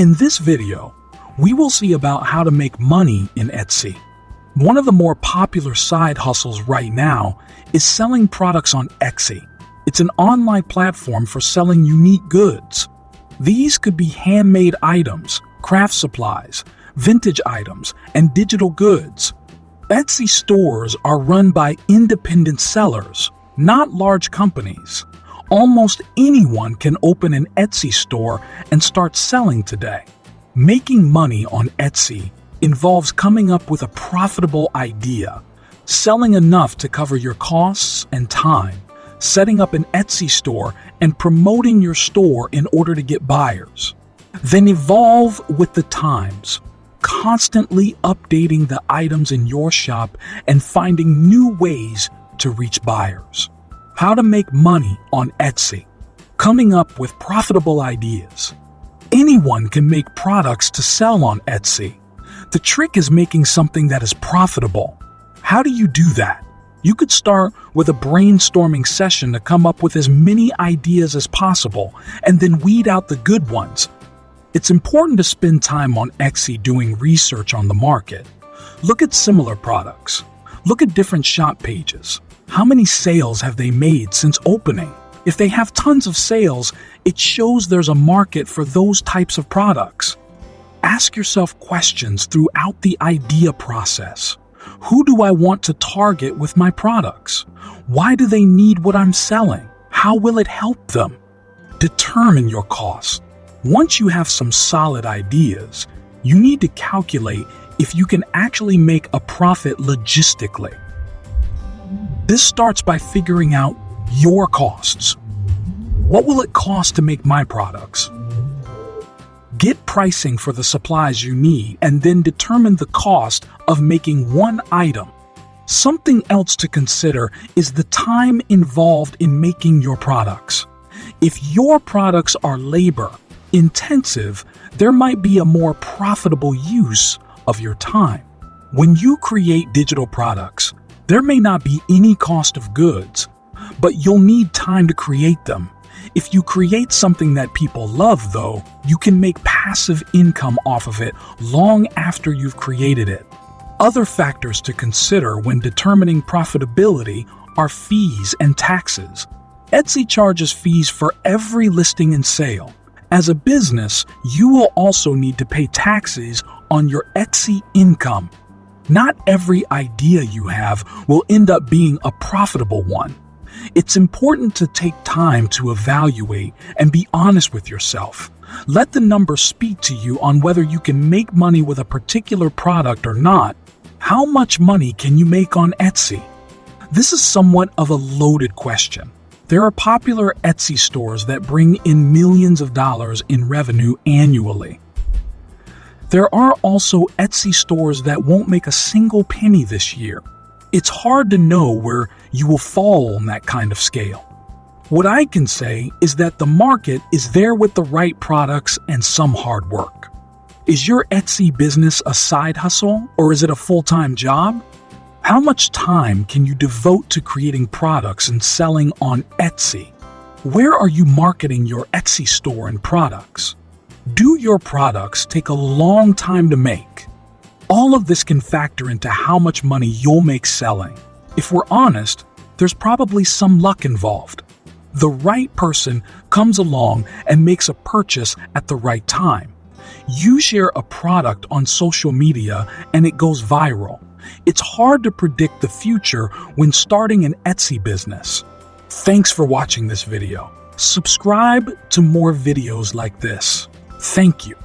In this video, we will see about how to make money in Etsy. One of the more popular side hustles right now is selling products on Etsy. It's an online platform for selling unique goods. These could be handmade items, craft supplies, vintage items, and digital goods. Etsy stores are run by independent sellers, not large companies. Almost anyone can open an Etsy store and start selling today. Making money on Etsy involves coming up with a profitable idea, selling enough to cover your costs and time, setting up an Etsy store, and promoting your store in order to get buyers. Then evolve with the times, constantly updating the items in your shop and finding new ways to reach buyers. How to make money on Etsy. Coming up with profitable ideas. Anyone can make products to sell on Etsy. The trick is making something that is profitable. How do you do that? You could start with a brainstorming session to come up with as many ideas as possible and then weed out the good ones. It's important to spend time on Etsy doing research on the market. Look at similar products. Look at different shop pages. How many sales have they made since opening? If they have tons of sales, it shows there's a market for those types of products. Ask yourself questions throughout the idea process. Who do I want to target with my products? Why do they need what I'm selling? How will it help them? Determine your cost. Once you have some solid ideas, you need to calculate if you can actually make a profit logistically. This starts by figuring out your costs. What will it cost to make my products? Get pricing for the supplies you need and then determine the cost of making one item. Something else to consider is the time involved in making your products. If your products are labor-intensive, there might be a more profitable use of your time. When you create digital products, there may not be any cost of goods, but you'll need time to create them. If you create something that people love, though, you can make passive income off of it long after you've created it. Other factors to consider when determining profitability are fees and taxes. Etsy charges fees for every listing and sale. As a business, you will also need to pay taxes on your Etsy income. Not every idea you have will end up being a profitable one. It's important to take time to evaluate and be honest with yourself. Let the numbers speak to you on whether you can make money with a particular product or not. How much money can you make on Etsy? This is somewhat of a loaded question. There are popular Etsy stores that bring in millions of dollars in revenue annually. There are also Etsy stores that won't make a single penny this year. It's hard to know where you will fall on that kind of scale. What I can say is that the market is there with the right products and some hard work. Is your Etsy business a side hustle or is it a full-time job? How much time can you devote to creating products and selling on Etsy? Where are you marketing your Etsy store and products? Do your products take a long time to make? All of this can factor into how much money you'll make selling. If we're honest, there's probably some luck involved. The right person comes along and makes a purchase at the right time. You share a product on social media and it goes viral. It's hard to predict the future when starting an Etsy business. Thanks for watching this video. Subscribe to more videos like this. Thank you.